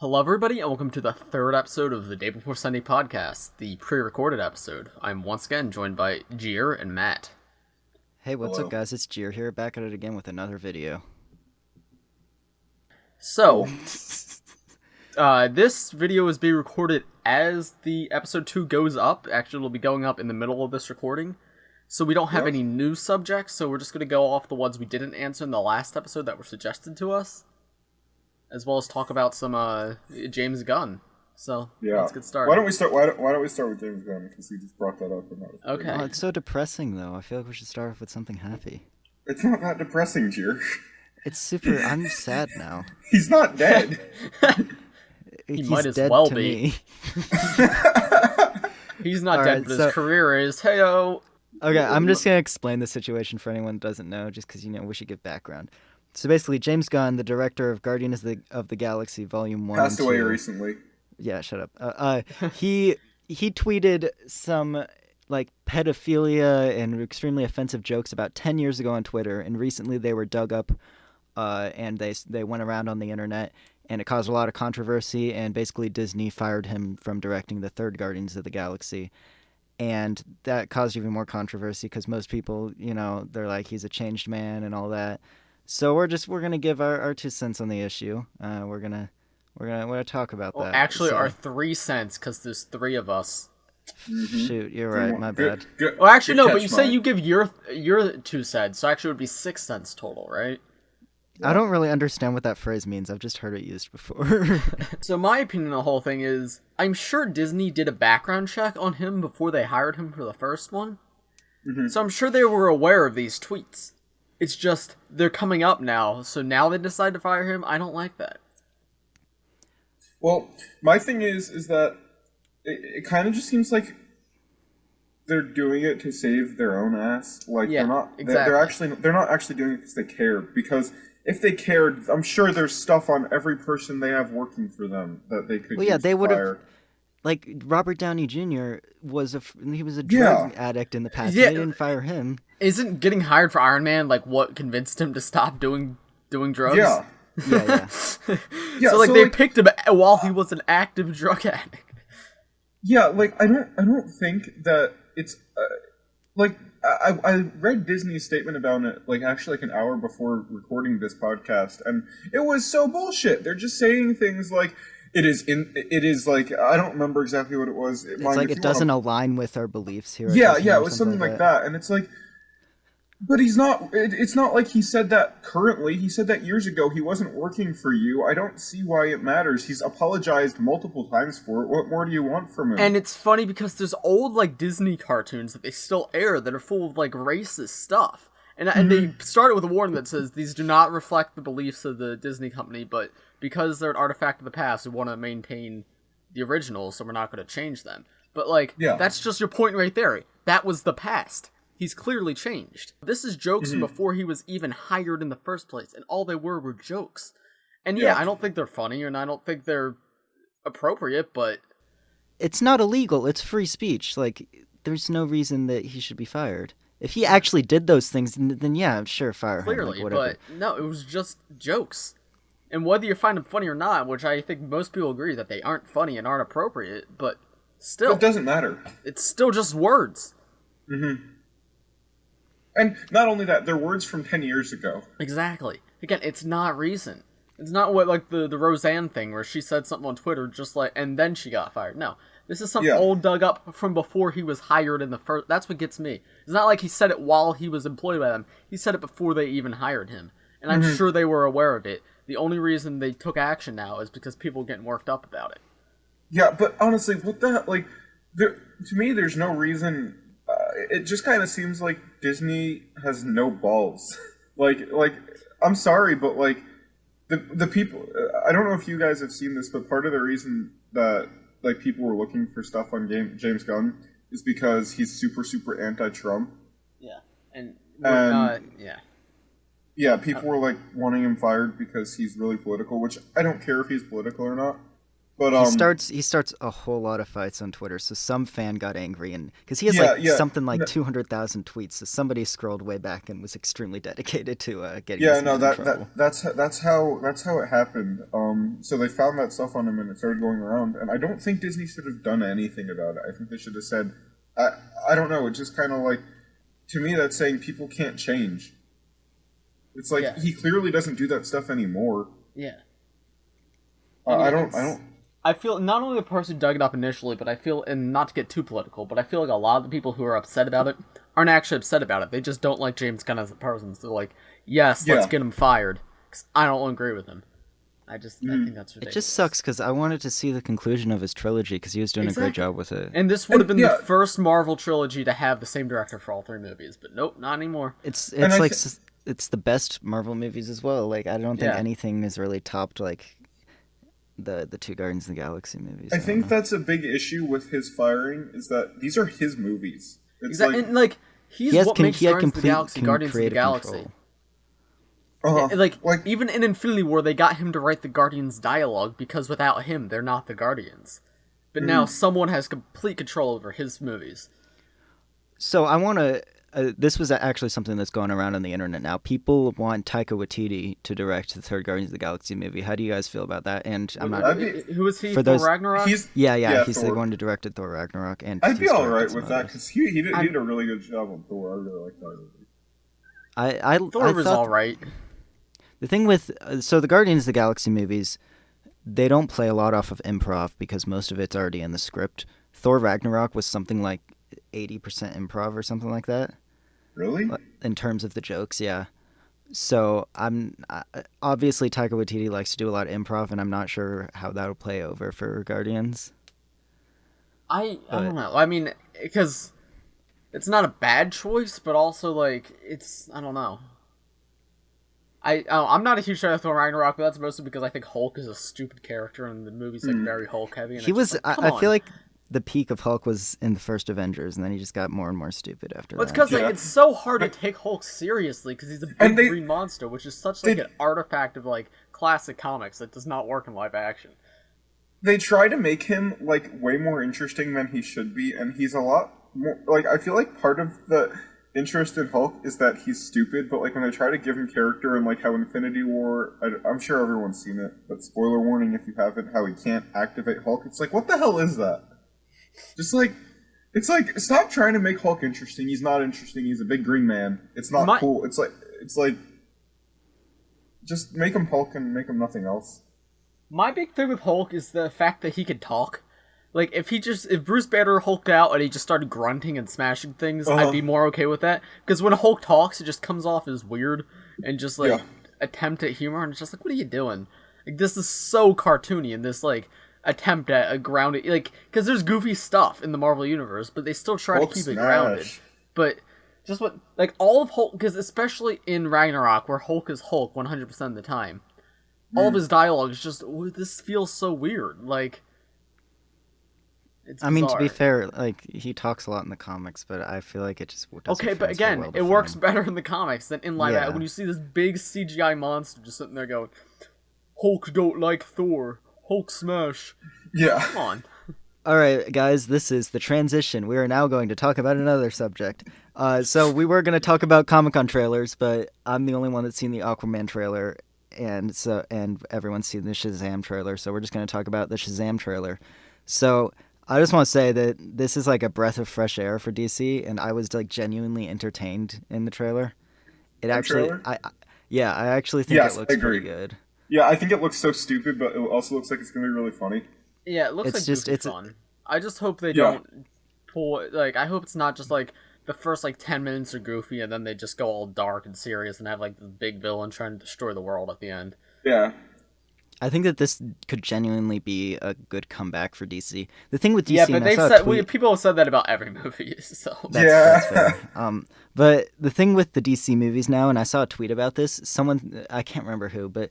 Hello, everybody, and welcome to the third episode of the Day Before Sunday podcast, the pre-recorded episode. I'm once again joined by Jear and Matt. Hey, what's up, guys? It's Jear here, back at it again with another video. So, this video is being recorded as the episode 2 goes up. Actually, it'll be going up in the middle of this recording. So we don't have any new subjects, so we're just going to go off the ones we didn't answer in the last episode that were suggested to us, as well as talk about some James Gunn. So let's get started. Why don't we start? Why don't we start with James Gunn, because he just brought that up? And that was okay. Oh, it's so depressing, though. I feel like we should start off with something happy. It's not that depressing, Jear. It's super. I'm sad now. He's not dead. He might as dead well to be. me. He's not All dead, right, but so- his career is. Heyo. Okay, I'm just gonna explain the situation for anyone that doesn't know, just because we should give background. So basically, James Gunn, the director of Guardians of the Galaxy Volume 1 Passed and away 2, recently. Yeah, shut up. He tweeted some pedophilia and extremely offensive jokes about 10 years ago on Twitter, and recently they were dug up, and they went around on the internet, and it caused a lot of controversy. And basically, Disney fired him from directing the third Guardians of the Galaxy, and that caused even more controversy because most people, they're like, he's a changed man and all that. So we're gonna give our 2 cents on the issue. We're gonna talk about that. Actually, So- our 3 cents, because there's 3 of us. Mm-hmm. Shoot, you're right. My bad. Good. Well, actually, Good no, but catch, you say Mike. you give your 2 cents, so actually it would be 6 cents total, right? I don't really understand what that phrase means. I've just heard it used before. So my opinion on the whole thing is, I'm sure Disney did a background check on him before they hired him for the first one. Mm-hmm. So I'm sure they were aware of these tweets. It's just, they're coming up now, so now they decide to fire him? I don't like that. Well, my thing is that it kind of just seems like they're doing it to save their own ass. Like, Yeah, they're not. exactly. They're not actually doing it because they care. Because if they cared, I'm sure there's stuff on every person they have working for them that they could. Well, yeah, use they to would have. fire. Like Robert Downey Jr. was a drug addict in the past. Yeah. They didn't fire him. Isn't getting hired for Iron Man, like, what convinced him to stop doing drugs? Yeah. Yeah. Yeah. So, they picked him while he was an active drug addict. Yeah, like I don't think that it's I read Disney's statement about it actually an hour before recording this podcast, and it was so bullshit. They're just saying things like it is like I don't remember exactly what it was. It's like it doesn't align with our beliefs here. Yeah, it was something like that, and it's like. But he's not. It's not like he said that currently. He said that years ago. He wasn't working for you. I don't see why it matters. He's apologized multiple times for it. What more do you want from him? And it's funny because there's old, Disney cartoons that they still air that are full of, racist stuff. And they started with a warning that says, these do not reflect the beliefs of the Disney company, but because they're an artifact of the past, we want to maintain the originals, so we're not going to change them. But, that's just your point right there. That was the past. He's clearly changed. This is jokes from before he was even hired in the first place, and all they were jokes. And yeah, I don't think they're funny, and I don't think they're appropriate, but... It's not illegal. It's free speech. There's no reason that he should be fired. If he actually did those things, then yeah, sure, fire him. Clearly, whatever. but no, it was just jokes. And whether you find them funny or not, which I think most people agree that they aren't funny and aren't appropriate, but still... It doesn't matter. It's still just words. Mm-hmm. And not only that, they're words from 10 years ago. Exactly. Again, it's not recent. It's not what, the Roseanne thing where she said something on Twitter and then she got fired. No. This is something old dug up from before he was hired in the first... That's what gets me. It's not like he said it while he was employed by them. He said it before they even hired him. And I'm sure they were aware of it. The only reason they took action now is because people are getting worked up about it. Yeah, but honestly, what the hell? To me, there's no reason... it just kind of seems like Disney has no balls. I'm sorry, but the people. I don't know if you guys have seen this, but part of the reason that people were looking for stuff on James Gunn is because he's super super anti-Trump. Yeah, and yeah. Yeah, people were wanting him fired because he's really political, which I don't care if he's political or not. But he starts a whole lot of fights on Twitter. So some fan got angry, and because he has something like 200,000 tweets, so somebody scrolled way back and was extremely dedicated to getting. Yeah, this no, man in trouble. that's how it happened. So they found that stuff on him, and it started going around. And I don't think Disney should have done anything about it. I think they should have said, I don't know. It's just kind of like, to me, that's saying people can't change. It's like he clearly doesn't do that stuff anymore. Yeah. I don't. I feel not only the person who dug it up initially, but I feel, and not to get too political, but I feel like a lot of the people who are upset about it aren't actually upset about it. They just don't like James Gunn as a person. So they're like, yes, let's get him fired. Because I don't agree with him. I think that's ridiculous. It just sucks because I wanted to see the conclusion of his trilogy because he was doing a great job with it. And this would have been the first Marvel trilogy to have the same director for all 3 movies. But nope, not anymore. It's like it's the best Marvel movies as well. Like I don't think anything is really topped like the 2 Guardians of the Galaxy movies. I think that's a big issue with his firing is that these are his movies. It's he's what makes Guardians of the Galaxy Guardians of the Galaxy. Like even in Infinity War, they got him to write the Guardians dialogue because without him, they're not the Guardians. But now someone has complete control over his movies. So I want to. This was actually something that's going around on the internet now. People want Taika Waititi to direct the 3rd Guardians of the Galaxy movie. How do you guys feel about that? And I'm not. Who is he? For Thor Ragnarok? He's the one who directed Thor Ragnarok. And I'd be all right with that because he did a really good job on Thor. I really like that movie. Thor was all right. The thing with the Guardians of the Galaxy movies, they don't play a lot off of improv because most of it's already in the script. Thor Ragnarok was something like 80% improv or something like that. Really? In terms of the jokes, yeah. So obviously Taika Waititi likes to do a lot of improv, and I'm not sure how that'll play over for Guardians. I don't know. I mean, because it's not a bad choice, but also like I don't know. I'm not a huge fan of Thor Ragnarok, but that's mostly because I think Hulk is a stupid character, and the movie's like very Hulk heavy. And I feel like the peak of Hulk was in the first Avengers, and then he just got more and more stupid after that. It's because it's so hard to take Hulk seriously because he's a big green monster, which is such an artifact of like classic comics that does not work in live action. They try to make him like way more interesting than he should be, and he's a lot more like I feel like part of the interest in Hulk is that he's stupid, but like when they try to give him character and like how Infinity War, I'm sure everyone's seen it, but spoiler warning if you haven't, how he can't activate Hulk. It's like, what the hell is that? Just like, it's like, stop trying to make Hulk interesting. He's not interesting. He's a big green man. It's not cool. It's like, just make him Hulk and make him nothing else. My big thing with Hulk is the fact that he can talk. Like, if Bruce Banner hulked out and he just started grunting and smashing things, I'd be more okay with that. Because when Hulk talks, it just comes off as weird and just, like, attempt at humor, and it's just like, what are you doing? Like, this is so cartoony, and this, like, attempt at a grounded, like, because there's goofy stuff in the Marvel Universe, but they still try to keep it grounded. But just what, like, all of Hulk, because especially in Ragnarok, where Hulk is Hulk 100% of the time, all of his dialogue is just, this feels so weird, like, it's bizarre. I mean, to be fair, like, he talks a lot in the comics, but I feel like it just doesn't okay, but again, it works better in the comics than in live action. When you see this big CGI monster just sitting there going, Hulk don't like Thor. Hulk smash. Yeah. Come on. All right, guys, this is the transition. We are now going to talk about another subject. So we were going to talk about Comic-Con trailers, but I'm the only one that's seen the Aquaman trailer, and everyone's seen the Shazam trailer, so we're just going to talk about the Shazam trailer. So I just want to say that this is like a breath of fresh air for DC, and I was like genuinely entertained in the trailer. I actually think it looks pretty good. Yeah, I think it looks so stupid, but it also looks like it's going to be really funny. Yeah, it looks it's fun. I just hope they don't pull, like, I hope it's not just, like, the first, like, 10 minutes are goofy, and then they just go all dark and serious and have, like, the big villain trying to destroy the world at the end. Yeah. I think that this could genuinely be a good comeback for DC. The thing with DC, but people have said that about every movie, so... That's fair. But the thing with the DC movies now, and I saw a tweet about this, I can't remember who, but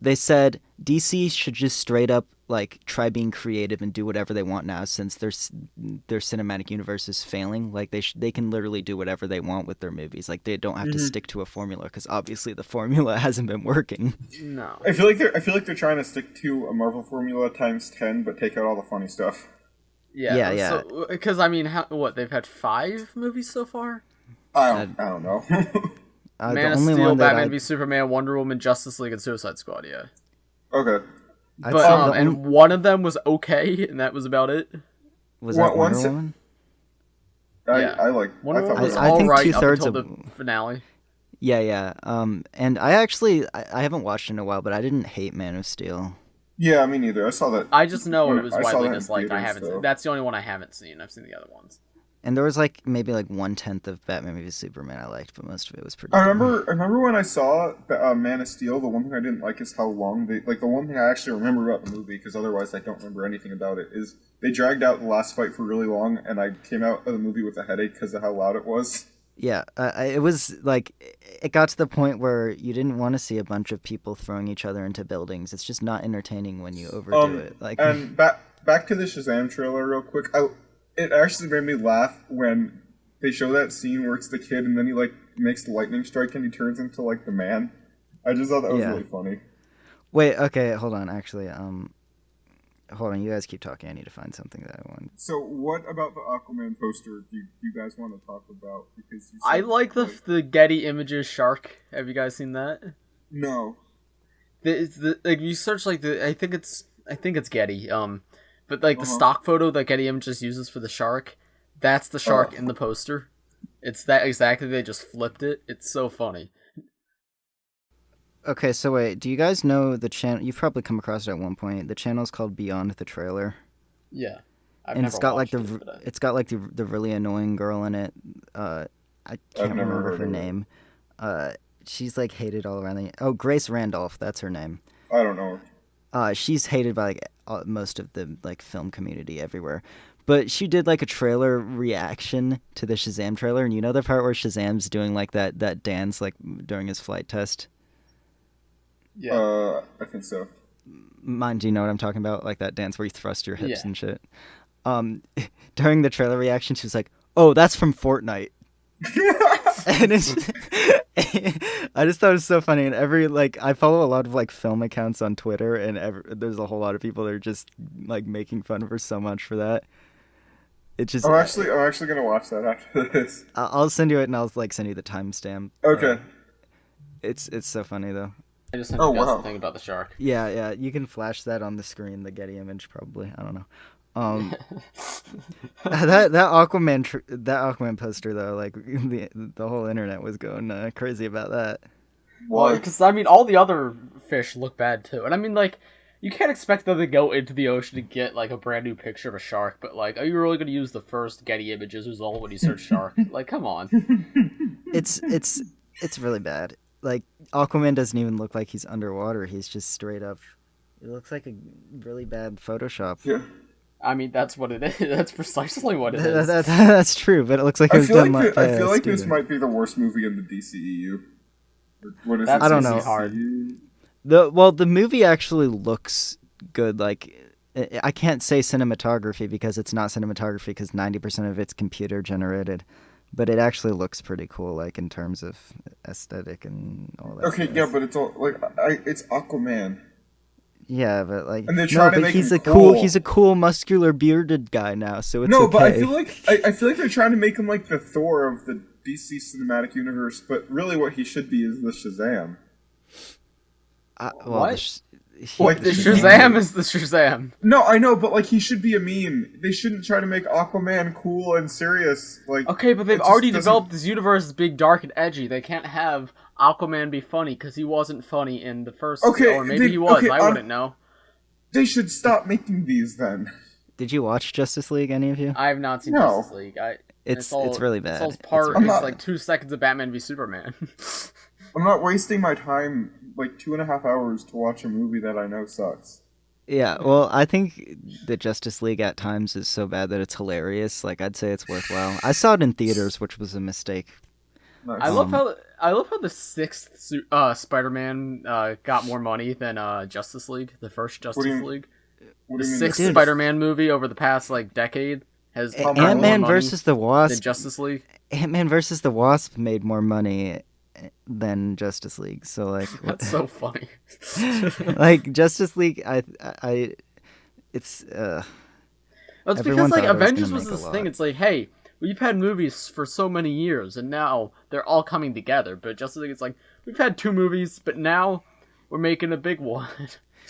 They said DC should just straight up like try being creative and do whatever they want now, since their cinematic universe is failing. Like they can literally do whatever they want with their movies. Like they don't have to stick to a formula, because obviously the formula hasn't been working. No. I feel like they're trying to stick to a Marvel formula times 10, but take out all the funny stuff. Yeah. So, because I mean, they've had 5 movies so far. I don't know. Man of Steel, Batman v Superman, Wonder Woman, Justice League, and Suicide Squad. Yeah. Okay. But and one of them was okay, and that was about it. Was that Wonder Woman? I like Wonder Woman was I think alright up 2/3 until of the finale. Yeah. And I actually I haven't watched it in a while, but I didn't hate Man of Steel. Yeah, me neither. I saw that. I just know it was widely in disliked. I haven't. theaters, That's the only one I haven't seen. I've seen the other ones. And there was like maybe like 1/10 of Batman v Superman I liked, but most of it was pretty. I remember when I saw Man of Steel. The one thing I didn't like is how long the one thing I actually remember about the movie, because otherwise I don't remember anything about it, is they dragged out the last fight for really long, and I came out of the movie with a headache because of how loud it was. Yeah, it was like it got to the point where you didn't want to see a bunch of people throwing each other into buildings. It's just not entertaining when you overdo it. Like, and back to the Shazam trailer real quick. It actually made me laugh when they show that scene where it's the kid and then he like makes the lightning strike and he turns into like the man. I just thought that was really funny. Wait, okay, hold on. Actually, hold on. You guys keep talking. I need to find something that I want. So, what about the Aquaman poster do you guys want to talk about? Because I like the Getty Images shark. Have you guys seen that? No. Like you search like I think it's Getty. But like the stock photo that Getty Images uses for the shark, that's the shark in the poster. It's that exactly. They just flipped it. It's so funny. Okay, so wait, do you guys know the channel? You've probably come across it at one point. The channel's called Beyond the Trailer. Yeah, and it's got like the really annoying girl in it. I can't remember her name. She's like hated all around. Grace Randolph, that's her name. I don't know. She's hated by like most of the like film community everywhere. But she did like a trailer reaction to the Shazam trailer, and you know the part where Shazam's doing like that dance like during his flight test? Yeah. I think so. Mine, do you know what I'm talking about? Like that dance where you thrust your hips and shit. During the trailer reaction, she was like, "Oh, that's from Fortnite." And it's I just thought it was so funny, and I follow a lot of like film accounts on Twitter, and there's a whole lot of people that are just like making fun of her so much for that. It just I'm actually gonna watch that after this. I'll send you it, and I'll like send you the timestamp. Okay. It's so funny though. I just sent you guys something about the shark. Yeah, you can flash that on the screen, the Getty image probably. I don't know. That Aquaman poster though, like the whole internet was going crazy about that. Well, because I mean, all the other fish look bad too, and I mean, like, you can't expect them to go into the ocean to get like a brand new picture of a shark. But like, are you really going to use the first Getty Images result when you search shark? Like, come on. It's really bad. Like, Aquaman doesn't even look like he's underwater. He's just straight up. It looks like a really bad Photoshop. Yeah. I mean, that's what it is. That's precisely what it is. That's true, but it looks like it was done by I feel like this might be the worst movie in the DCEU. What is I don't know. Hard. The movie actually looks good. Like, I can't say cinematography because it's not cinematography because 90% of it's computer generated. But it actually looks pretty cool, like in terms of aesthetic and all that. Okay, stuff. yeah, but it's all like it's Aquaman. Yeah, but like and they're trying to make he's him he's a cool muscular bearded guy now, so it's okay. But I feel like they're trying to make him like the Thor of the DC cinematic universe, but really what he should be is the Shazam. What? The Shazam is the Shazam. No, I know, but like he should be a meme. They shouldn't try to make Aquaman cool and serious. Like, okay, but they've already developed this universe as big, dark, and edgy. They can't have Aquaman be funny because he wasn't funny in the first. Okay, or maybe he was. I wouldn't know. They should stop making these then. Did you watch Justice League? Any of you? I have not seen Justice League. It's really bad. It's like 2 seconds of Batman v Superman. I'm not wasting my time, like 2.5 hours, to watch a movie that I know sucks. Yeah, well, I think the Justice League at times is so bad that it's hilarious. Like, I'd say it's worthwhile. I saw it in theaters, which was a mistake. Nice. I love how the sixth Spider-Man got more money than Justice League, the first Justice League. What The do you mean? sixth Spider-Man movie over the past like decade has made more Ant-Man money versus the than Wasp. Justice League. Ant-Man versus the Wasp made more money than Justice League. So like, That's so funny. like Justice League, it's Well, it's everyone because like thought it was Avengers gonna was make a this lot. thing. It's like, hey, we've had movies for so many years, and now they're all coming together. But Justice League, it's like we've had 2 movies, but now we're making a big one.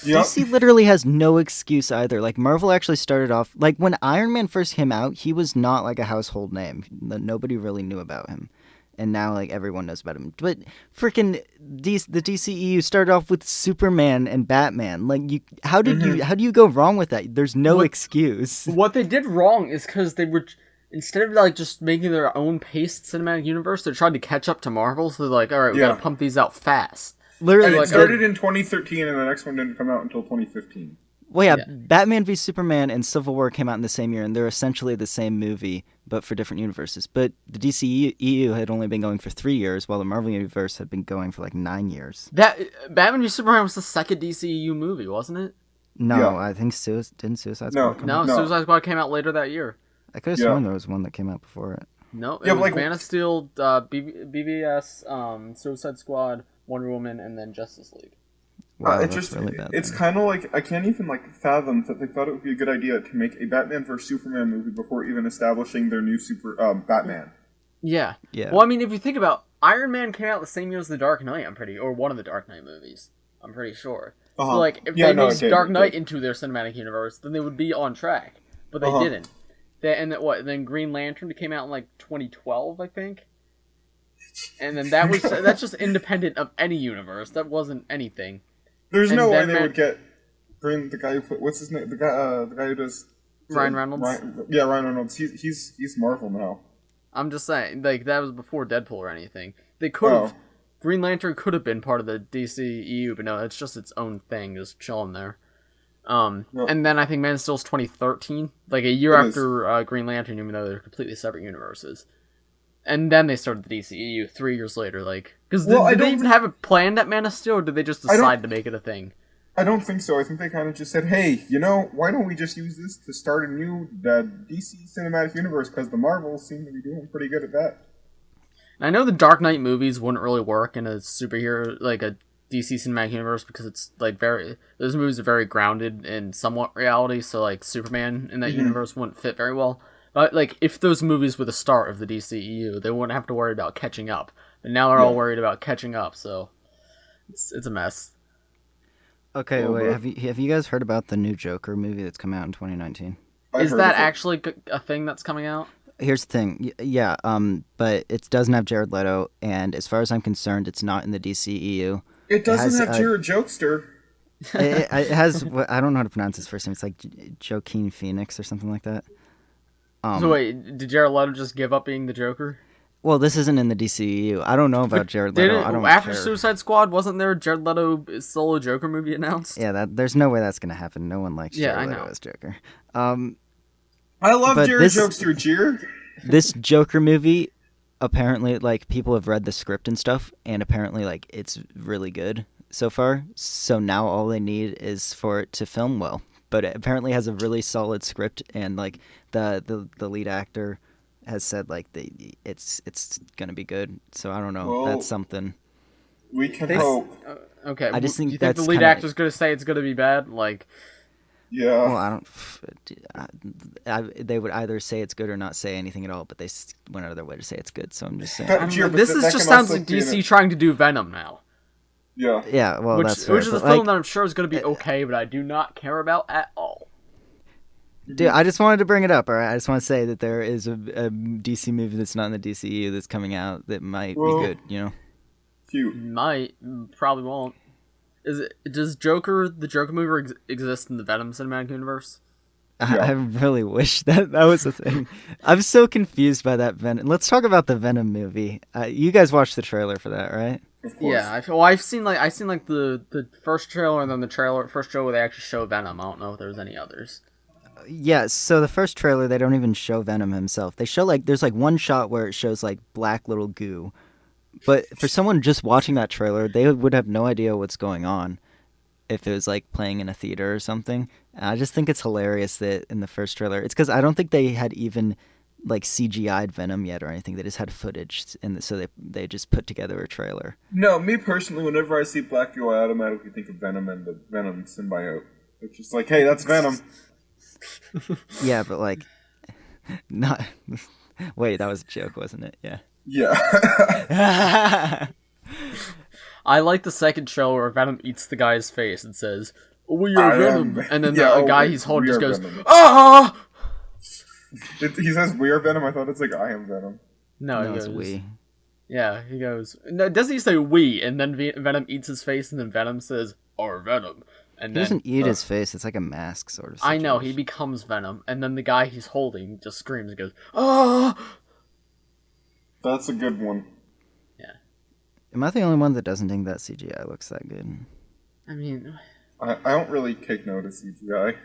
Yep. DC literally has no excuse either. Like Marvel actually started off like when Iron Man first came out, he was not like a household name. Nobody really knew about him. And now like everyone knows about him. But freaking the DCEU started off with Superman and Batman. Like how do you go wrong with that? There's no excuse. What they did wrong is because they were, instead of like just making their own paced cinematic universe, they're trying to catch up to Marvel. So they're like, all right, we gotta pump these out fast. Literally, And it started in 2013, and the next one didn't come out until 2015. well, yeah, Batman v Superman and Civil War came out in the same year, and they're essentially the same movie, but for different universes. But the DCEU had only been going for 3 years, while the Marvel Universe had been going for like 9 years. That Batman v Superman was the second DCEU movie, wasn't it? No, Yeah. I think didn't Suicide Squad come out? No, Suicide Squad came out later that year. I could have sworn there was one that came out before it. No, it Yeah, was but, like- Man of Steel, BVS, Suicide Squad, Wonder Woman, and then Justice League. Wow, it that's just, really bad. it's then. kind of like, I can't even like fathom that they thought it would be a good idea to make a Batman vs Superman movie before even establishing their new Batman. Yeah. Yeah. Well, I mean, if you think about Iron Man came out the same year as The Dark Knight, or one of the Dark Knight movies. I'm pretty sure. So, like, if they made Dark Knight into their cinematic universe, then they would be on track. But they didn't. Then Green Lantern came out in like 2012, I think. And then that's just independent of any universe. That wasn't anything. There's And no way then they Matt- would get the guy who put, what's his name? The guy who does Ryan Reynolds? Ryan Reynolds. He's Marvel now. I'm just saying, like, that was before Deadpool or anything. They could have. Green Lantern could have been part of the DCEU, but no, it's just its own thing, just chilling there. And then I think Man of Steel's 2013, like a year It after Green Lantern, even though they're completely separate universes. And then they started the DCEU 3 years later, like, because did they even have it planned at Man of Steel, or did they just decide to make it a thing? I don't think so. I think they kind of just said, hey, why don't we just use this to start a new DC cinematic universe, because the Marvels seem to be doing pretty good at that. And I know the Dark Knight movies wouldn't really work in a superhero, like a DC cinematic universe, because it's like those movies are very grounded in somewhat reality, so like Superman in that universe wouldn't fit very well. But like if those movies were the start of the DCEU, they wouldn't have to worry about catching up. But now they're all worried about catching up, so it's a mess. Okay, wait. Have you guys heard about the new Joker movie that's coming out in 2019? Is that actually a thing that's coming out? Here's the thing, yeah, but it doesn't have Jared Leto, and as far as I'm concerned, it's not in the DCEU. It doesn't have Jared Jokester. It has. I don't know how to pronounce his first name. It's like Joaquin Phoenix or something like that. So wait, did Jared Leto just give up being the Joker? Well, this isn't in the DCEU. I don't know about Jared Leto. I don't after care. Suicide Squad, wasn't there a Jared Leto solo Joker movie announced? Yeah, there's no way that's gonna happen. No one likes Jared Leto know. as Joker. I love but Jared Jokester, Jear. This Joker movie, apparently, like, people have read the script and stuff, and apparently, like, it's really good so far. So now all they need is for it to film well. But it apparently has a really solid script, and like the lead actor has said like it's gonna be good. So I don't know. Well, that's something. We can hope. Okay, I just think you that's think the lead kinda- actor's gonna say it's gonna be bad? Like, Yeah. Well, they would either say it's good or not say anything at all, but they went out of their way to say it's good. So I'm just saying. this just sounds like DC trying to do Venom now. Yeah. Yeah, well, Which that's fair, is a but, film like, that I'm sure is going to be okay, but I do not care about at all. Dude, I just wanted to bring it up, all right? I just want to say that there is a DC movie that's not in the DCEU that's coming out that might be good, you know? Cute. Might, probably won't. Does the Joker movie exist in the Venom cinematic universe? I really wish that was a thing. I'm so confused by that Venom. Let's talk about the Venom movie. You guys watched the trailer for that, right? Of course. Yeah, I've seen the first trailer and then the first trailer where they actually show Venom. I don't know if there was any others. Yeah, so the first trailer, they don't even show Venom himself. They show, like, there's, like, one shot where it shows, like, black little goo But for someone just watching that trailer, they would have no idea what's going on if it was like playing in a theater or something. And I just think it's hilarious that in the first trailer, it's because I don't think they had even like CGI'd Venom yet or anything. They just had footage, and so they just put together a trailer. No, me personally, whenever I see Black Fuel, I automatically think of Venom and the Venom symbiote. It's just like, hey, that's Venom. Yeah, but like, not. Wait, that was a joke, wasn't it? Yeah. Yeah. I like the second trailer where Venom eats the guy's face and says, "We are Venom," and then the guy he's holding just goes, Venom. "Ah!" He says, "We are Venom." I thought it's like, "I am Venom." No, he it's goes, we. Yeah, he goes. No, doesn't he say "we"? And then Venom eats his face, and then Venom says, "Our Venom." And He then doesn't eat his face. It's like a mask sort of I know he situation. becomes Venom, and then the guy he's holding just screams and goes, "Ah!" That's a good one. Am I the only one that doesn't think that CGI looks that good? I mean, I don't really take note of CGI.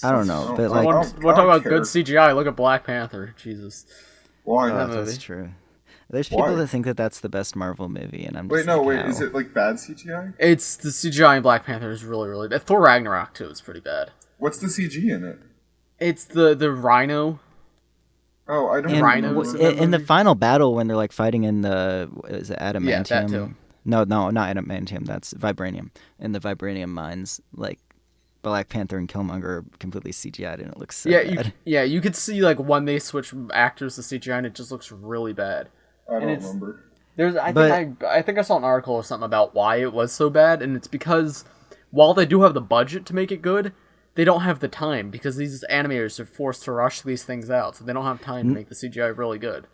I don't know, but I like, don't- we're talking about care. good CGI. Look at Black Panther. Jesus. Why? oh, that that's movie. true. There's people Why? that think that that's the best Marvel movie, and I'm just Wait, no, like, wait. how? Is it like bad CGI? It's the CGI in Black Panther is really, really bad. Thor Ragnarok too is pretty bad. What's the CG in it? It's the Rhino. Oh, I don't And Rhinos remember. in the final battle when they're like fighting in the is it adamantium? Yeah, that too. No, not adamantium. That's vibranium. In the vibranium mines, like Black Panther and Killmonger are completely CGI'd, and it looks so bad. You could see like when they switch from actors to CGI, and it just looks really bad. I don't it's- remember. I think I saw an article or something about why it was so bad, and it's because while they do have the budget to make it good, they don't have the time because these animators are forced to rush these things out, so they don't have time to make the CGI really good.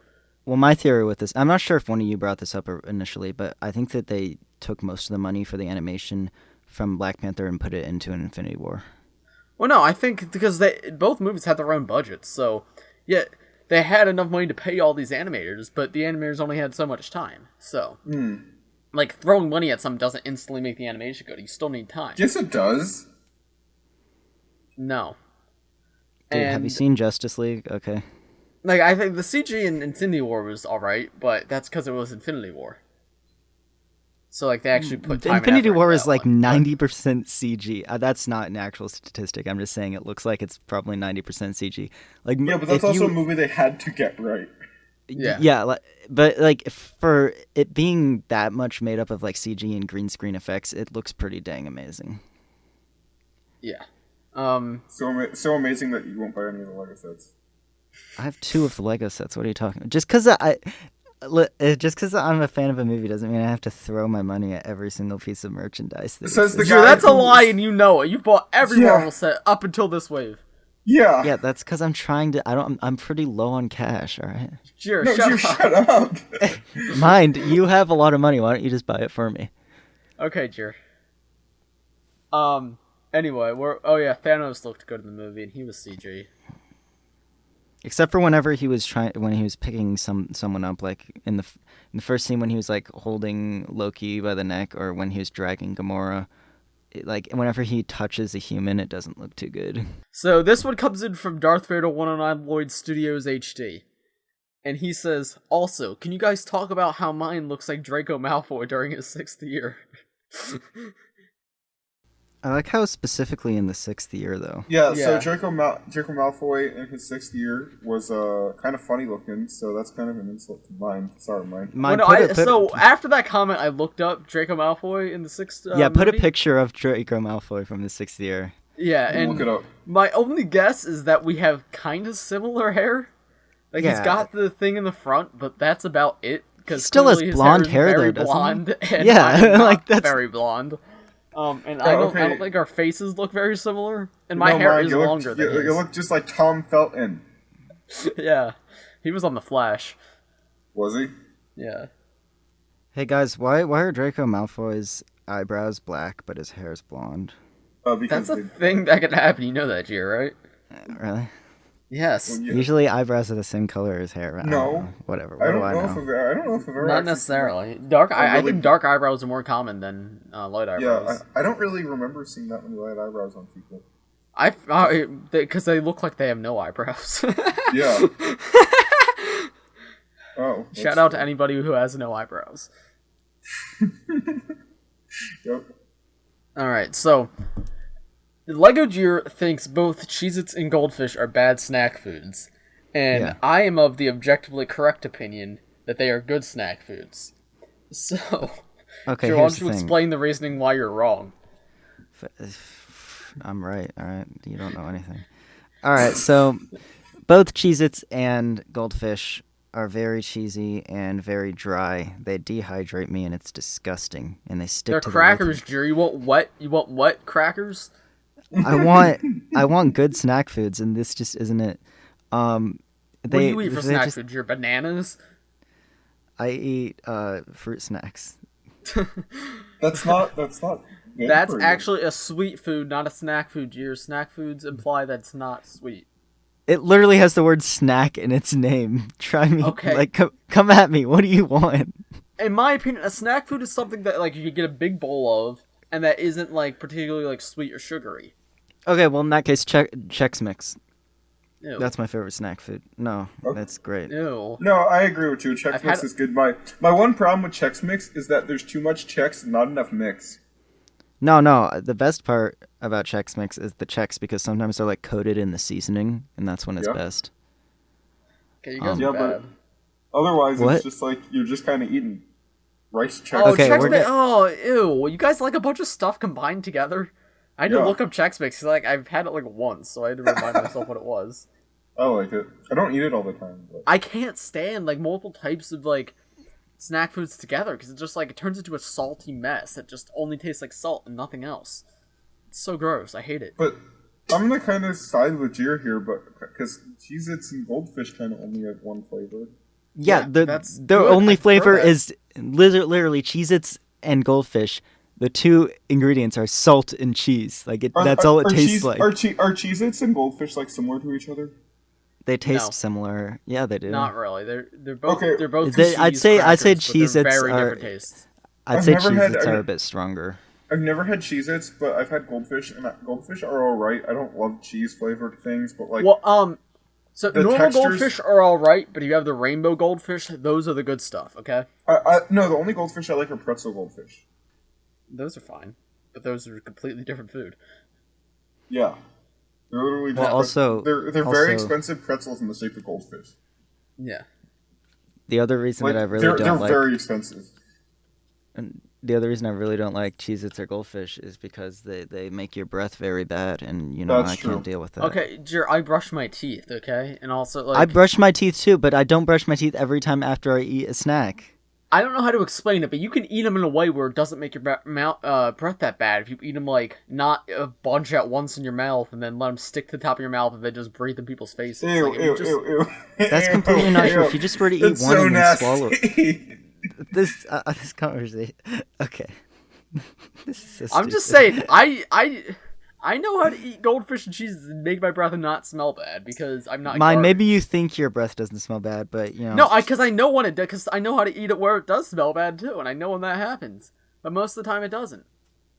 Well, my theory with this, I'm not sure if one of you brought this up initially, but I think that they took most of the money for the animation from Black Panther and put it into an Infinity War. Well, no, I think because both movies had their own budgets, so yeah, they had enough money to pay all these animators, but the animators only had so much time. So, like throwing money at something doesn't instantly make the animation good. You still need time. Yes, it does. No. Dude, have you And- seen Justice League? Okay. Like, I think the CG in Infinity War was alright, but that's because it was Infinity War. So, like, they actually put time and Infinity effort War into is that like one. 90% CG. That's not an actual statistic. I'm just saying it looks like it's probably 90% CG. Like, Yeah, but that's if also you, a movie they had to get right. Yeah. But like for it being that much made up of like CG and green screen effects, it looks pretty dang amazing. Yeah. So amazing that you won't buy any of the Lego sets. I have 2 of the Lego sets. What are you talking about? Just because I'm a fan of a movie doesn't mean I have to throw my money at every single piece of merchandise. That Says the exists. Sure, guy that's a who- lie and you know it. You've bought every Yeah. Marvel set up until this wave. Yeah. Yeah, that's because I'm trying to. I'm pretty low on cash. All right. Sure, No, you shut up. shut up. Mind, you have a lot of money. Why don't you just buy it for me? Okay, Jear. Anyway, Thanos looked good in the movie and he was CG. Except for whenever he was picking someone up, like in the first scene when he was like holding Loki by the neck, or when he was dragging Gamora. Like whenever he touches a human, it doesn't look too good. So this one comes in from Darth Vader 109 Lloyd Studios HD. And he says, also, can you guys talk about how mine looks like Draco Malfoy during his 6th year? I like how specifically in the 6th year though. Yeah, Yeah. so Draco Malfoy in his 6th year was kind of funny looking, so that's kind of an insult to mine. Sorry, mine. So after that comment, I looked up Draco Malfoy in the 6th put a movie. picture of Draco Malfoy from the 6th year. Yeah, and Look it up. my only guess is that we have kind of similar hair. Like, he's Yeah. got the thing in the front, but that's about it. Because He still has his blonde is hair, very though, doesn't he? blonde, and Yeah, I'm not like, that's- very blonde. And Oh, I okay. don't think our faces look very similar. And my No, hair Mike, is you look- longer than you his. look just like Tom Felton. Yeah, he was on the Flash. Was he? Yeah. Hey guys, why are Draco Malfoy's eyebrows black but his hair's blonde? Because That's a thing that can happen. You know that, Jear, right? Really? Yes. Yeah. Usually eyebrows are the same color as hair. I don't No. know. Whatever. What I do don't I know know? if I don't know if I've ever Not actually necessarily. Dark. I really- think dark eyebrows are more common than light eyebrows. Yeah, I don't really remember seeing that many light eyebrows on people. Because they look like they have no eyebrows. Yeah. Oh. Shout out to anybody who has no eyebrows. Yep. Alright, so Lego Jear thinks both Cheez-Its and Goldfish are bad snack foods. And I am of the objectively correct opinion that they are good snack foods. So, Okay, Jear, why here's don't the you thing. explain the reasoning why you're wrong? I'm right, alright? You don't know anything. Alright, so both Cheez-Its and Goldfish are very cheesy and very dry. They dehydrate me and it's disgusting. And they stick They're to crackers, Jear. You want wet crackers? I want good snack foods, and this just isn't it. What do you eat for snack food, Jear? Bananas? I eat fruit snacks. That's not. That's actually a sweet food, not a snack food, Jear. Snack foods imply that it's not sweet. It literally has the word snack in its name. Try me. Okay. Like, come at me. What do you want? In my opinion, a snack food is something that like you could get a big bowl of, and that isn't like particularly like sweet or sugary. Okay, well in that case, Chex Mix. Ew. That's my favorite snack food. No, that's great. Ew. No, I agree with you. Chex Mix is good. My one problem with Chex Mix is that there's too much Chex and not enough mix. No. The best part about Chex Mix is the Chex because sometimes they're like coated in the seasoning, and that's when it's best. Okay, you guys are bad. But otherwise, What? it's just like you're just kind of eating rice Chex. Oh, Okay, Chex Mix. Oh, ew. You guys like a bunch of stuff combined together? I had to look up Chex Mix because like I've had it like once, so I had to remind myself what it was. I like it. I don't eat it all the time. But... I can't stand like multiple types of like snack foods together because it just like it turns into a salty mess that just only tastes like salt and nothing else. It's so gross. I hate it. But I'm gonna kind of side with Jear here, but because Cheez-Its and Goldfish kind of only have one flavor. Yeah, that's their good. only I prefer flavor that. is literally Cheez-Its and Goldfish. The two ingredients are salt and cheese. Like that's all it tastes like. Are Cheez-Its and Goldfish like similar to each other? They taste No. similar. Yeah, they do. Not really. They're both Okay. they're both. I'd say crackers, but Cheez-Its they're very are- different tastes. I'd say never had- Cheez-Its are a bit stronger. I've never had Cheez-Its, but I've had Goldfish, and Goldfish are alright. I don't love cheese flavored things, but like... Well, so the normal textures- goldfish are all right, but if you have the rainbow goldfish, those are the good stuff. Okay, no, the only goldfish I like are pretzel goldfish. those are fine, but those are completely different food. Yeah. They're literally Well, also- they're very expensive pretzels in the shape of goldfish. Yeah. The other reason Like, that I really they're don't like very expensive. and the other reason I really don't like Cheez-Its or Goldfish is because they make your breath very bad, and That's I true. can't deal with that. Okay, Jear, I brush my teeth. Okay, and also like I brush my teeth too, but I don't brush my teeth every time after I eat a snack. I don't know how to explain it, but you can eat them in a way where it doesn't make your breath that bad. If you eat them like not a bunch at once in your mouth and then let them stick to the top of your mouth and then just breathe in people's faces. Ew, Like, ew, just... ew. That's completely not true. If you just were to eat That's one so and then nasty. swallow this conversation, okay. This is so I'm just stupid. saying, I know how to eat goldfish and cheese and make my breath not smell bad because I'm not. Mine. garbage. Maybe you think your breath doesn't smell bad, but No, because I know when it does. Because I know how to eat it where it does smell bad too, and I know when that happens. But most of the time, it doesn't.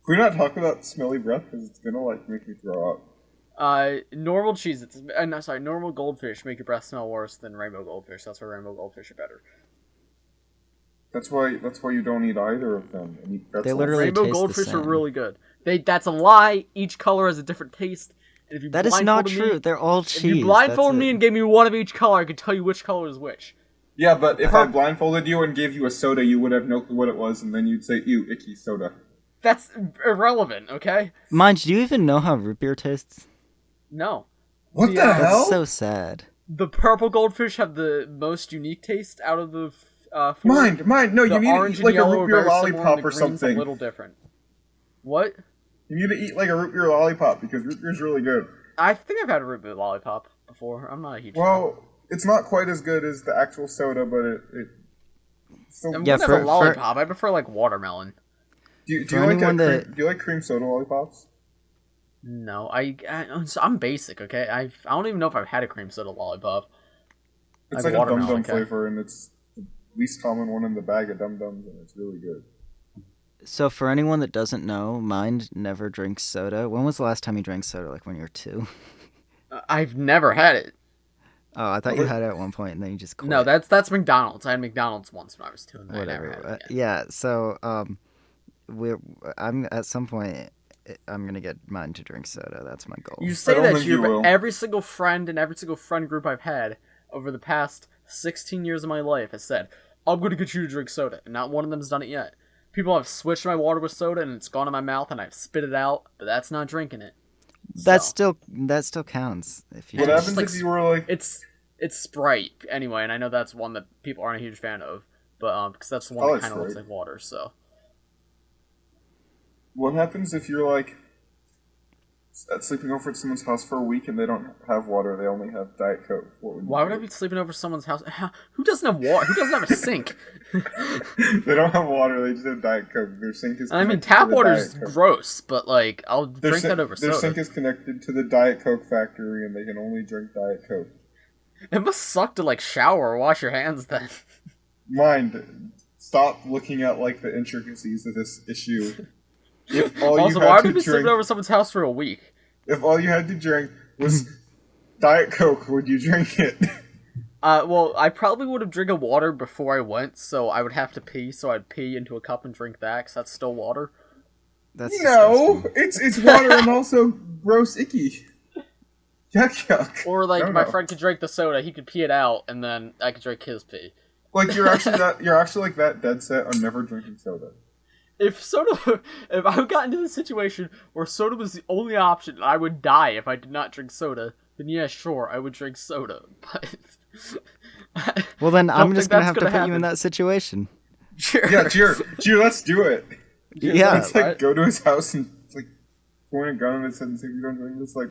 Can we not talk about smelly breath because it's gonna like make me throw up? Normal cheese. Normal goldfish make your breath smell worse than rainbow goldfish. That's why rainbow goldfish are better. That's why you don't eat either of them. And eat pretzels. They literally Rainbow taste the goldfish are same. really good. That's a lie. Each color has a different taste. And if you That is not blindfolded true. Me, They're all if cheese. you blindfolded That's me it. and gave me one of each color, I could tell you which color is which. Yeah, but if I blindfolded you and gave you a soda, you would have no clue what it was, and then you'd say, "Ew, icky soda." That's irrelevant. Okay. Mind, do you even know how root beer tastes? No. What the Yeah. hell? That's so sad. The purple goldfish have the most unique taste out of the four. Mind. No, The you need to orange eat like and a yellow root are beer very similar, and lollipop the or green's something. a little different. What? You need to eat like a root beer lollipop because root beer's really good. I think I've had a root beer lollipop before. I'm not a huge fan. Well, it's not quite as good as the actual soda, but it still. I'm Yeah, gonna for- have a lollipop. I prefer like watermelon. Do you for like anyone that- do you like cream soda lollipops? No, I'm basic. Okay, I don't even know if I've had a cream soda lollipop. It's Like like a Dum watermelon, Dum okay. flavor, and it's the least common one in the bag of Dum Dums, and it's really good. So for anyone that doesn't know, Mind never drinks soda. When was the last time you drank soda? Like when you were 2? I've never had it. Oh, I thought you had it at one point and then you just quit. No, that's McDonald's. I had McDonald's once when I was 2, and then I never had it Whatever. again. Yeah, so I'm at some point I'm gonna get mine to drink soda. That's my goal. You I say don't that, think Jear, you but will. every single friend and every single friend group I've had over the past 16 years of my life has said, I'm going to get you to drink soda, and not one of them's done it yet. People have switched my water with soda, and it's gone in my mouth, and I've spit it out, but that's not drinking it. that So, still counts. If you What It's happens like if you were like? it's Sprite, anyway, and I know that's one that people aren't a huge fan of, but because that's the one I that like kind of looks Sprite. like water, so. What happens if you're like sleeping over at someone's house for a week and they don't have water? They only have Diet Coke. Why would I be sleeping over someone's house? Who doesn't have water? Who doesn't have a sink? They don't have water. They just have Diet Coke. Their sink is. I mean, connected tap to the water's Diet Coke. gross, but like, I'll drink that over Their soda. sink is connected to the Diet Coke factory, and they can only drink Diet Coke. It must suck to like shower or wash your hands then. Mind, stop looking at like the intricacies of this issue. If all Also, you why had would I to be sleeping drink, over someone's house for a week? if all you had to drink was Diet Coke, would you drink it? Well, I probably would have drank a water before I went, so I would have to pee, so I'd pee into a cup and drink that, because that's still water. That's No, disgusting. it's water and also gross, icky. Yuck. Or, like, No, my no. friend could drink the soda, he could pee it out, and then I could drink his pee. Like you're actually like that dead set on never drinking soda. If I got into the situation where soda was the only option, and I would die if I did not drink soda, then yeah, sure, I would drink soda, but... Well, then I'm Don't just think gonna that's have to gonna put you in happen. that situation. Yeah, Jear, let's do it. Yeah, Let's like right? go to his house and like point a gun at his head and say, "You don't drink this." Like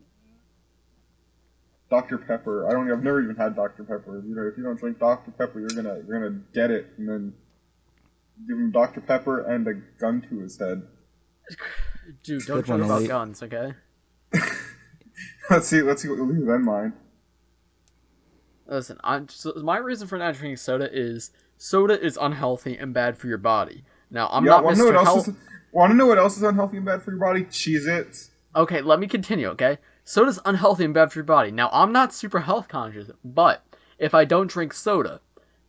Dr. Pepper. I've never even had Dr. Pepper. You know, if you don't drink Dr. Pepper, you're gonna get it, and then give him Dr. Pepper and a gun to his head. Dude, don't Good joke one, about Elite. guns, okay? Let's see what leaves in mind. Listen, so my reason for not drinking soda is unhealthy and bad for your body. Now, I'm not Want to know Mr. what else Health. is? Want to know what else is unhealthy and bad for your body? Cheez-Its. Okay, let me continue, okay? Soda's unhealthy and bad for your body. Now, I'm not super health conscious, but if I don't drink soda,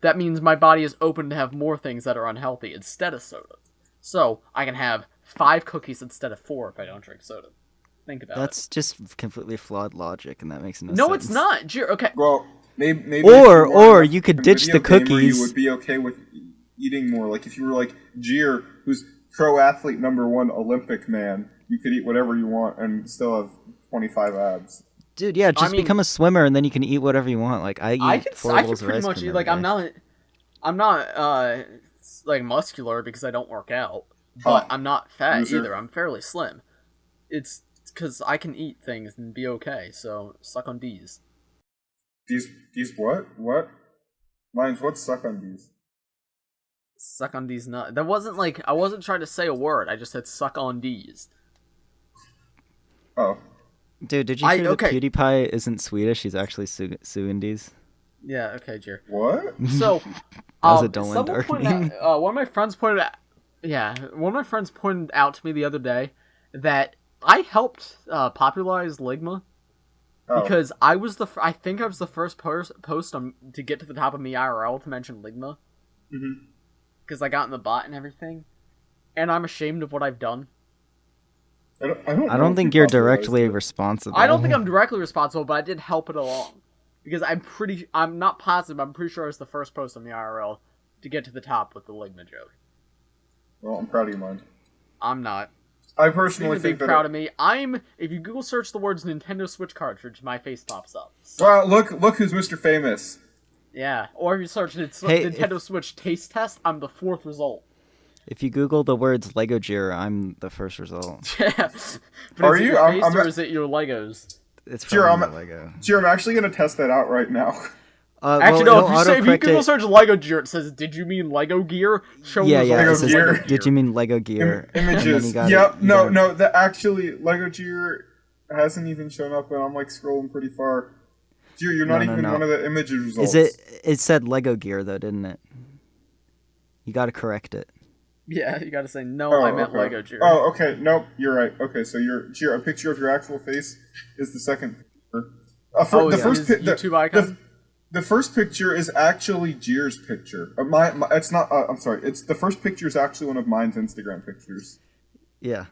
that means my body is open to have more things that are unhealthy instead of soda. So, I can have 5 cookies instead of 4 if I don't drink soda. Think about That's just completely flawed logic, and that makes no it. sense. No, it's not. Okay. Well, maybe. Or- if you were or you could a ditch video the gamer, cookies. You would be okay with eating more. Like if you were like Jear, who's pro athlete #1 Olympic man, you could eat whatever you want and still have 25 abs. Dude, yeah, just mean- become a swimmer, and then you can eat whatever you want. Like I eat four I bowls could of pretty ice much cream eat, like, every day. I'm not, like, muscular because I don't work out, but Huh. I'm not fat Loser. either. I'm fairly slim. It's because I can eat things and be okay, so suck on D's. These what? What? Mine's what suck on these? Suck on D's nuts. That wasn't, like, I wasn't trying to say a word, I just said suck on D's. Oh. Dude, did you hear that PewDiePie isn't Swedish? He's actually Sugandese. Yeah, okay, Jear. What? So, That was a Dolan someone Dark pointed meme. out, one of my friends pointed out, one of my friends pointed out to me the other day that I helped popularize Ligma Oh. because I think I was the first post to get to the top of me IRL to mention Ligma Mhm. because I got in the bot and everything, and I'm ashamed of what I've done. I I know don't if think you you're popularized directly it. responsible. I don't think I'm directly responsible, but I did help it along because I'm not positive. I'm pretty sure I was the first post on the IRL to get to the top with the Ligma joke. Well, I'm proud of you, man. I'm not. I Speaking personally of being think that. proud of me, if you Google search the words Nintendo Switch cartridge, my face pops up. So, Well, look who's Mr. Famous. yeah. Or if you search Hey, Nintendo Switch taste test, I'm the 4th result. If you Google the words Lego Jear, I'm the first result. Yeah. But Are is it you? your face I'm- or is it your Legos? It's Sure, probably I'm- the Lego. Jear, I'm actually gonna test that out right now. Actually, well, no. If you Google search Lego Gear, it says, "Did you mean Lego Gear?" Show Yeah, results. yeah. Lego it says, Gear. Did you mean Lego Gear? And then Images. you got Yep. it, you No, got it. no. That actually Lego Jear hasn't even shown up, and I'm like scrolling pretty far. Jear, you're not No, even no. one of the image results. Is it? It said Lego Gear though, didn't it? You got to correct it. Yeah, you gotta say no. Oh, I meant okay. Lego Gear. Oh, okay. Nope, you're right. Okay, so a picture of your actual face is the second. Oh, the yeah, first his pi- the- YouTube icon? the first picture is actually Jear's picture. It's not. I'm sorry. It's the first picture is actually one of mine's Instagram pictures. Yeah.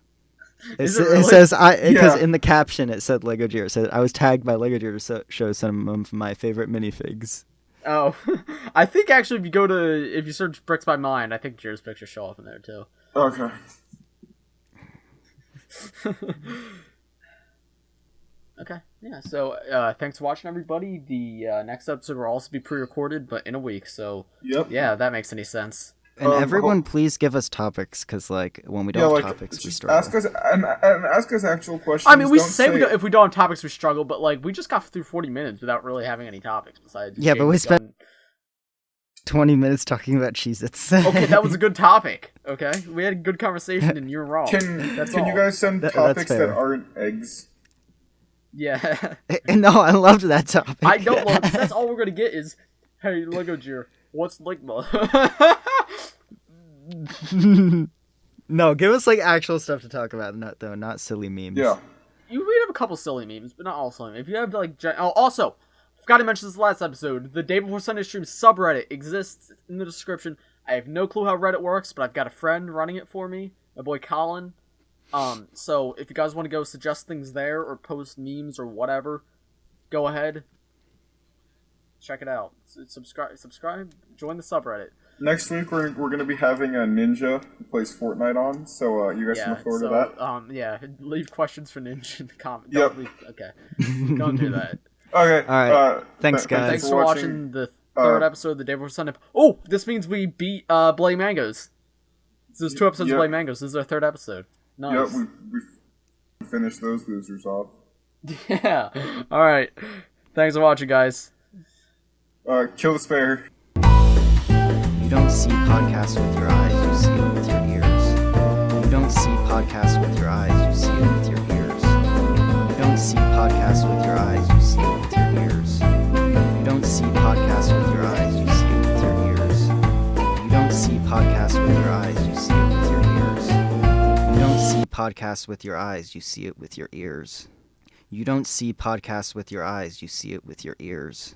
Is it really? It says because Yeah. in the caption it said Lego Jear. It said I was tagged by Lego Jear to show some of my favorite minifigs. Oh, I think actually if you search bricks by mine, I think Jear's picture show up in there too. Okay. Okay, yeah. So thanks for watching, everybody. The next episode will also be pre-recorded, but in a week. So Yep. yeah, if that makes any sense. And everyone, please give us topics, because like when we don't have topics, we struggle. Ask us and ask us actual questions. I mean, we Don't say if we don't have topics, we struggle, but like we just got through 40 minutes without really having any topics besides. Yeah, but we James spent Gunn. 20 minutes talking about Cheez-Its. Okay, that was a good topic. Okay, we had a good conversation, and you're wrong. Can all. you guys send That's topics fair. that aren't eggs? Yeah. No, I loved that topic. I don't love it. That's all we're gonna get is, hey, Lego Jear, what's Ligma? No, give us like actual stuff to talk about, not silly memes. Yeah. We have a couple silly memes, but not all silly memes. If you have like, also, forgot to mention this last episode. The Day Before Sunday Stream subreddit exists in the description. I have no clue how Reddit works, but I've got a friend running it for me, my boy Colin. So if you guys want to go suggest things there or post memes or whatever, go ahead. Check it out. Subscribe. Join the subreddit. Next week we're gonna be having a ninja who plays Fortnite on, so you guys can look forward to that. Yeah, leave questions for Ninja in the comments. Yep. Okay. Don't do that. Okay. All right. Thanks, guys. Thanks for watching the third episode of the Day Before Sunday. Oh, this means we beat Bloody Mangoes. So there's 2 episodes of Bloody Mangoes. This is our 3rd episode. Nice. Yep, we finished those losers off. Yeah. All right. Thanks for watching, guys. Kill the spare. You don't see podcasts with your eyes, you see it with your ears. You don't see podcasts with your eyes, you see it with your ears. You don't see podcasts with your eyes, you see it with your ears. You don't see podcasts with your eyes, you see it with your ears. You don't see podcasts with your eyes, you see it with your ears. You don't see podcasts with your eyes, you see it with your ears. You don't see podcasts with your eyes, you see it with your ears.